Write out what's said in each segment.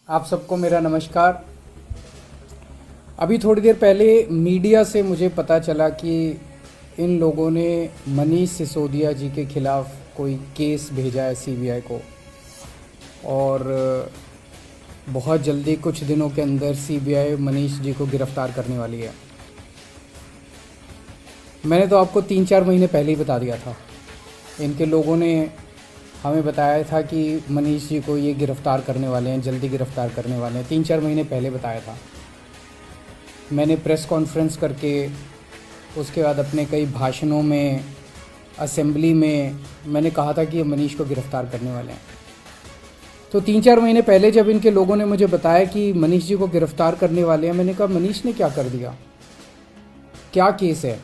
आप सबको मेरा नमस्कार। अभी थोड़ी देर पहले मीडिया से मुझे पता चला कि इन लोगों ने मनीष सिसोदिया जी के खिलाफ़ कोई केस भेजा है सीबीआई को, और बहुत जल्दी कुछ दिनों के अंदर सीबीआई मनीष जी को गिरफ़्तार करने वाली है। मैंने तो आपको 3-4 महीने पहले ही बता दिया था। इनके लोगों ने हमें बताया था कि मनीष जी को ये गिरफ़्तार करने वाले हैं, जल्दी गिरफ़्तार करने वाले हैं। 3-4 महीने पहले बताया था। मैंने प्रेस कॉन्फ्रेंस करके, उसके बाद अपने कई भाषणों में, असेंबली में मैंने कहा था कि ये मनीष को गिरफ़्तार करने वाले हैं। तो 3-4 महीने पहले जब इनके लोगों ने मुझे बताया कि मनीष जी को गिरफ़्तार करने वाले हैं, मैंने कहा मनीष ने क्या कर दिया, क्या केस है?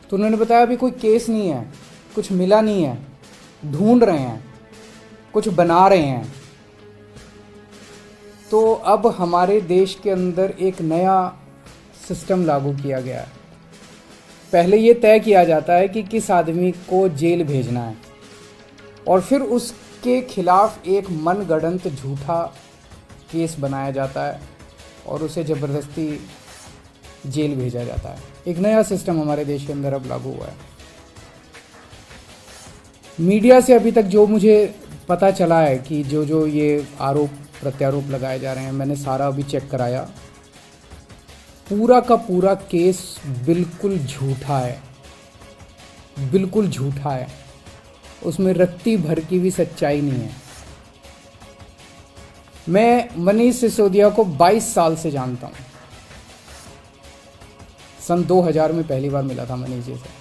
तो उन्होंने बताया अभी कोई केस नहीं है, कुछ मिला नहीं है, ढूंढ रहे हैं, कुछ बना रहे हैं। तो अब हमारे देश के अंदर एक नया सिस्टम लागू किया गया है। पहले ये तय किया जाता है कि किस आदमी को जेल भेजना है, और फिर उसके खिलाफ एक मनगढ़ंत झूठा केस बनाया जाता है और उसे ज़बरदस्ती जेल भेजा जाता है। एक नया सिस्टम हमारे देश के अंदर अब लागू हुआ है। मीडिया से अभी तक जो मुझे पता चला है कि जो ये आरोप प्रत्यारोप लगाए जा रहे हैं, मैंने सारा अभी चेक कराया। पूरा का पूरा केस बिल्कुल झूठा है, बिल्कुल झूठा है। उसमें रत्ती भर की भी सच्चाई नहीं है। मैं मनीष सिसोदिया को 22 साल से जानता हूँ। सन 2000 में पहली बार मिला था मनीष जी से।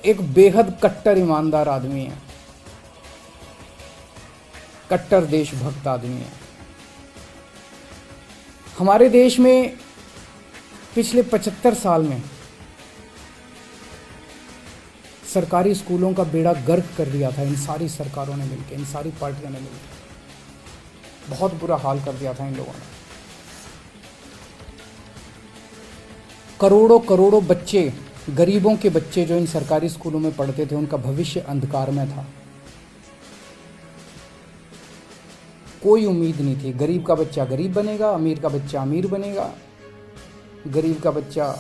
एक बेहद कट्टर ईमानदार आदमी है, कट्टर देशभक्त आदमी है। हमारे देश में पिछले 75 साल में सरकारी स्कूलों का बेड़ा गर्क कर दिया था इन सारी सरकारों ने मिलकर, इन सारी पार्टियों ने मिलकर। बहुत बुरा हाल कर दिया था इन लोगों ने। करोड़ों करोड़ों बच्चे, गरीबों के बच्चे जो इन सरकारी स्कूलों में पढ़ते थे, उनका भविष्य अंधकार में था। कोई उम्मीद नहीं थी। गरीब का बच्चा गरीब बनेगा, अमीर का बच्चा अमीर बनेगा। गरीब का बच्चा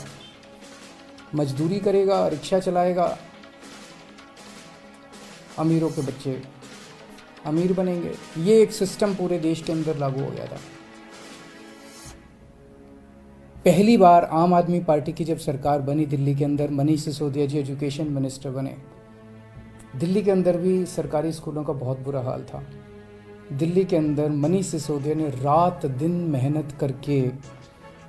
मजदूरी करेगा, रिक्शा चलाएगा। अमीरों के बच्चे अमीर बनेंगे। ये एक सिस्टम पूरे देश के अंदर लागू हो गया था। पहली बार आम आदमी पार्टी की जब सरकार बनी दिल्ली के अंदर, मनीष सिसोदिया जी एजुकेशन मिनिस्टर बने। दिल्ली के अंदर भी सरकारी स्कूलों का बहुत बुरा हाल था। दिल्ली के अंदर मनीष सिसोदिया ने रात दिन मेहनत करके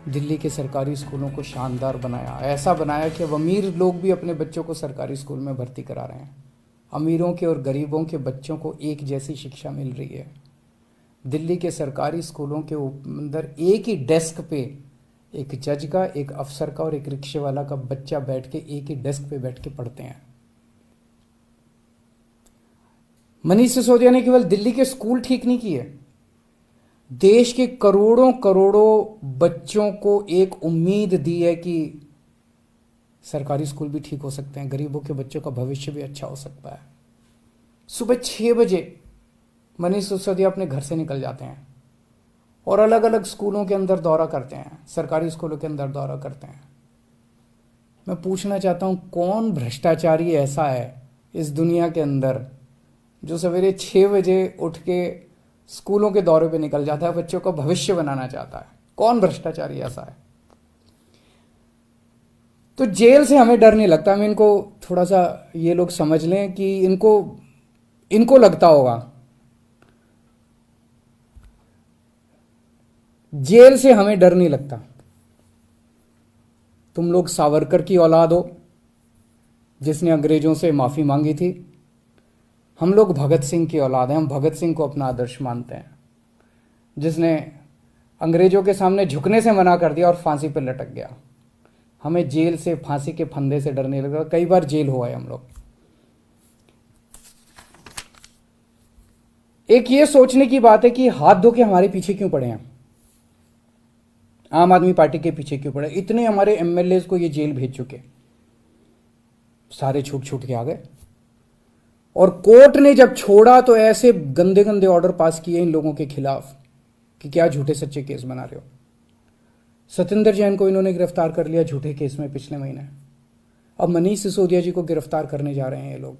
दिल्ली के सरकारी स्कूलों को शानदार बनाया। ऐसा बनाया कि अब अमीर लोग भी अपने बच्चों को सरकारी स्कूल में भर्ती करा रहे हैं। अमीरों के और गरीबों के बच्चों को एक जैसी शिक्षा मिल रही है। दिल्ली के सरकारी स्कूलों के अंदर एक ही डेस्क पे एक जज का, एक अफसर का और एक रिक्शे वाला का बच्चा बैठ के एक ही डेस्क पे बैठ के पढ़ते हैं। मनीष सिसोदिया ने केवल दिल्ली के स्कूल ठीक नहीं किए, देश के करोड़ों करोड़ों बच्चों को एक उम्मीद दी है कि सरकारी स्कूल भी ठीक हो सकते हैं, गरीबों के बच्चों का भविष्य भी अच्छा हो सकता है। सुबह 6 बजे मनीष सिसोदिया अपने घर से निकल जाते हैं और अलग अलग स्कूलों के अंदर दौरा करते हैं, सरकारी स्कूलों के अंदर दौरा करते हैं। मैं पूछना चाहता हूं, कौन भ्रष्टाचारी ऐसा है इस दुनिया के अंदर जो सवेरे 6 बजे उठ के स्कूलों के दौरे पे निकल जाता है, बच्चों का भविष्य बनाना चाहता है? कौन भ्रष्टाचारी ऐसा है? तो जेल से हमें डर नहीं लगता। हमें इनको थोड़ा सा ये लोग समझ लें कि इनको लगता होगा जेल से हमें डर नहीं लगता। तुम लोग सावरकर की औलाद हो जिसने अंग्रेजों से माफी मांगी थी। हम लोग भगत सिंह की औलाद हैं। हम भगत सिंह को अपना आदर्श मानते हैं, जिसने अंग्रेजों के सामने झुकने से मना कर दिया और फांसी पर लटक गया। हमें जेल से, फांसी के फंदे से डर नहीं लगता। कई बार जेल हुआ है हम लोग। एक ये सोचने की बात है कि हाथ धो के हमारे पीछे क्यों पड़े हैं, आम आदमी पार्टी के पीछे क्यों पड़े? इतने हमारे एमएलए को ये जेल भेज चुके, सारे छूट छूट के आ गए। और कोर्ट ने जब छोड़ा तो ऐसे गंदे गंदे ऑर्डर पास किए इन लोगों के खिलाफ कि क्या झूठे सच्चे केस बना रहे हो। सतिंदर जैन को इन्होंने गिरफ्तार कर लिया झूठे केस में पिछले महीने। अब मनीष सिसोदिया जी को गिरफ्तार करने जा रहे हैं ये लोग।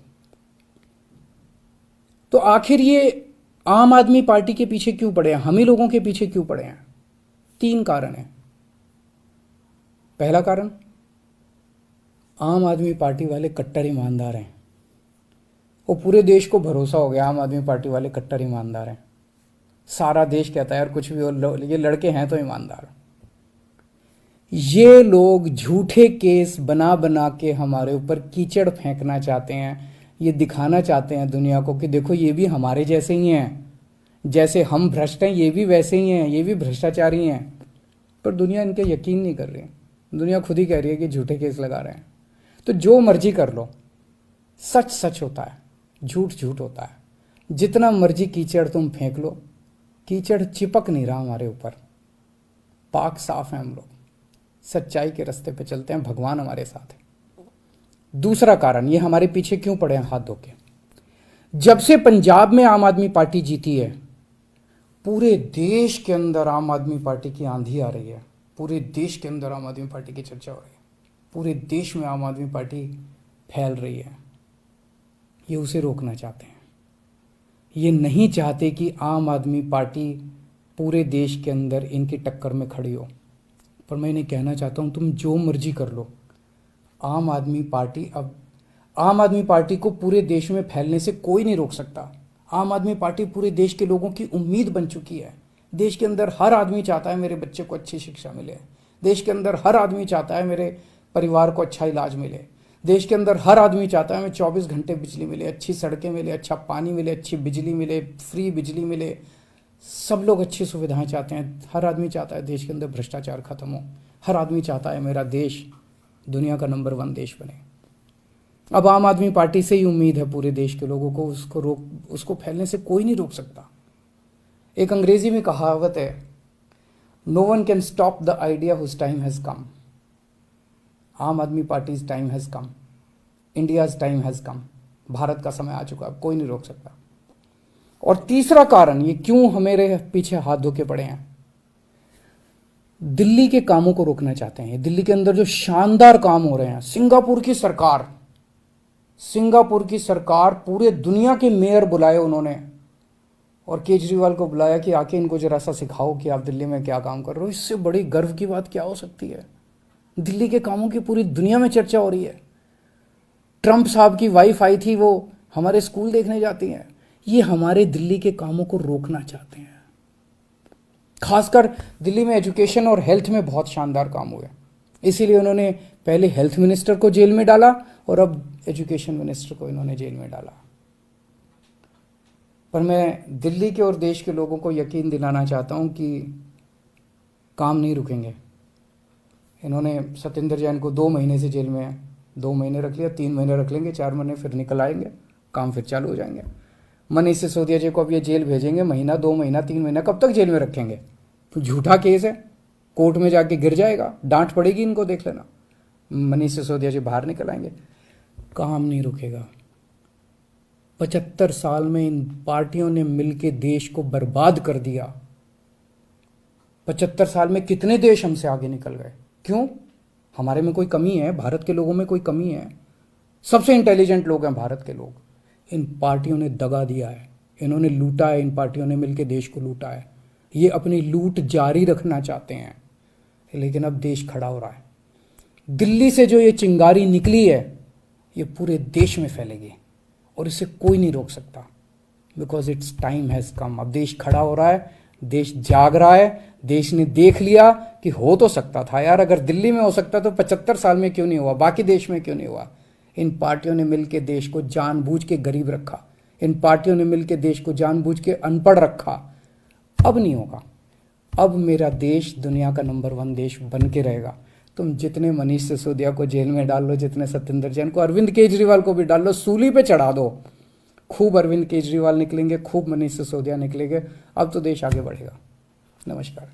तो आखिर ये आम आदमी पार्टी के पीछे क्यों पड़े हैं, हम ही लोगों के पीछे क्यों पड़े हैं? 3 कारण हैं। पहला कारण, आम आदमी पार्टी वाले कट्टर ईमानदार हैं। वो पूरे देश को भरोसा हो गया आम आदमी पार्टी वाले कट्टर ईमानदार हैं। सारा देश कहता है यार कुछ भी हो, ये लड़के हैं तो ईमानदार। ये लोग झूठे केस बना बना के हमारे ऊपर कीचड़ फेंकना चाहते हैं। ये दिखाना चाहते हैं दुनिया को कि देखो ये भी हमारे जैसे ही हैं, जैसे हम भ्रष्ट हैं ये भी वैसे ही हैं, ये भी भ्रष्टाचारी हैं। पर दुनिया इनके यकीन नहीं कर रही। दुनिया खुद ही कह रही है कि झूठे केस लगा रहे हैं। तो जो मर्जी कर लो, सच सच होता है, झूठ झूठ होता है। जितना मर्जी कीचड़ तुम फेंक लो, कीचड़ चिपक नहीं रहा हमारे ऊपर। पाक साफ है हम लोग, सच्चाई के रास्ते पे चलते हैं, भगवान हमारे साथ है। दूसरा कारण, ये हमारे पीछे क्यों पड़े हैं हाथ धो के? जब से पंजाब में आम आदमी पार्टी जीती है, पूरे देश के अंदर आम आदमी पार्टी की आंधी आ रही है। पूरे देश के अंदर आम आदमी पार्टी की चर्चा हो रही है। पूरे देश में आम आदमी पार्टी फैल रही है। ये उसे रोकना चाहते हैं। ये नहीं चाहते कि आम आदमी पार्टी पूरे देश के अंदर इनकी टक्कर में खड़ी हो। पर मैं इन्हें कहना चाहता हूं, तुम जो मर्जी कर लो, आम आदमी पार्टी को पूरे देश में फैलने से कोई नहीं रोक सकता। आम आदमी पार्टी पूरे देश के लोगों की उम्मीद बन चुकी है। देश के अंदर हर आदमी चाहता है मेरे बच्चे को अच्छी शिक्षा मिले। देश के अंदर हर आदमी चाहता है मेरे परिवार को अच्छा इलाज मिले। देश के अंदर हर आदमी चाहता है मैं 24 घंटे बिजली मिले, अच्छी सड़कें मिले, अच्छा पानी मिले, अच्छी बिजली मिले, फ्री बिजली मिले। सब लोग अच्छी सुविधाएं चाहते हैं। हर आदमी चाहता है देश के अंदर भ्रष्टाचार खत्म हो। हर आदमी चाहता है मेरा देश दुनिया का नंबर 1 देश बने। अब आम आदमी पार्टी से ही उम्मीद है पूरे देश के लोगों को, उसको फैलने से कोई नहीं रोक सकता। एक अंग्रेजी में कहावत है, no one can stop the idea whose time has come. Aam Aadmi Party's time has come, India's time has come. भारत का समय आ चुका, अब कोई नहीं रोक सकता। और तीसरा कारण, ये क्यों हमारे पीछे हाथ धो के पड़े हैं, दिल्ली के कामों को रोकना चाहते हैं। दिल्ली के अंदर जो शानदार काम हो रहे हैं, सिंगापुर की सरकार पूरे दुनिया के मेयर बुलाए उन्होंने, और केजरीवाल को बुलाया कि आके इनको जरा सा सिखाओ कि आप दिल्ली में क्या काम कर रहे हो। इससे बड़ी गर्व की बात क्या हो सकती है? दिल्ली के कामों की पूरी दुनिया में चर्चा हो रही है। ट्रंप साहब की वाइफ आई थी, वो हमारे स्कूल देखने जाती हैं। ये हमारे दिल्ली के कामों को रोकना चाहते हैं। खासकर दिल्ली में एजुकेशन और हेल्थ में बहुत शानदार काम हुए, इसीलिए उन्होंने पहले हेल्थ मिनिस्टर को जेल में डाला और अब एजुकेशन मिनिस्टर को इन्होंने जेल में डाला। पर मैं दिल्ली के और देश के लोगों को यकीन दिलाना चाहता हूं कि काम नहीं रुकेंगे। इन्होंने सतिंदर जैन को 2 महीने से जेल में 2 महीने रख लिया, 3 महीने रख लेंगे, 4 महीने फिर निकल आएंगे, काम फिर चालू हो जाएंगे। मनीष सिसोदिया जी को अब ये जेल भेजेंगे, महीना 2 महीना 3 महीना, कब तक जेल में रखेंगे? तो झूठा केस है, कोर्ट में जाके गिर जाएगा, डांट पड़ेगी इनको, देख लेना। मनीष सिसोदिया जी बाहर निकल आएंगे। काम नहीं रुकेगा। 75 साल में इन पार्टियों ने मिलकर देश को बर्बाद कर दिया। 75 साल में कितने देश हमसे आगे निकल गए। क्यों? हमारे में कोई कमी है? भारत के लोगों में कोई कमी है? सबसे इंटेलिजेंट लोग हैं भारत के लोग। इन पार्टियों ने दगा दिया है, इन्होंने लूटा है, इन पार्टियों ने मिलकर देश को लूटा है। ये अपनी लूट जारी रखना चाहते हैं, लेकिन अब देश खड़ा हो रहा है। दिल्ली से जो ये चिंगारी निकली है, ये पूरे देश में फैलेगी और इसे कोई नहीं रोक सकता। बिकॉज इट्स टाइम हैज कम। अब देश खड़ा हो रहा है, देश जाग रहा है। देश ने देख लिया कि हो तो सकता था यार, अगर दिल्ली में हो सकता तो 75 साल में क्यों नहीं हुआ, बाकी देश में क्यों नहीं हुआ। इन पार्टियों ने मिलकर देश को जानबूझ के गरीब रखा, इन पार्टियों ने मिलकर देश को जानबूझ के अनपढ़ रखा। अब नहीं होगा। अब मेरा देश दुनिया का नंबर 1 देश बन के रहेगा। तुम जितने मनीष सिसोदिया को जेल में डाल लो, जितने सत्येंद्र जैन को, अरविंद केजरीवाल को भी डाल लो, सूली पे चढ़ा दो। खूब अरविंद केजरीवाल निकलेंगे, खूब मनीष सिसोदिया निकलेंगे। अब तो देश आगे बढ़ेगा। नमस्कार।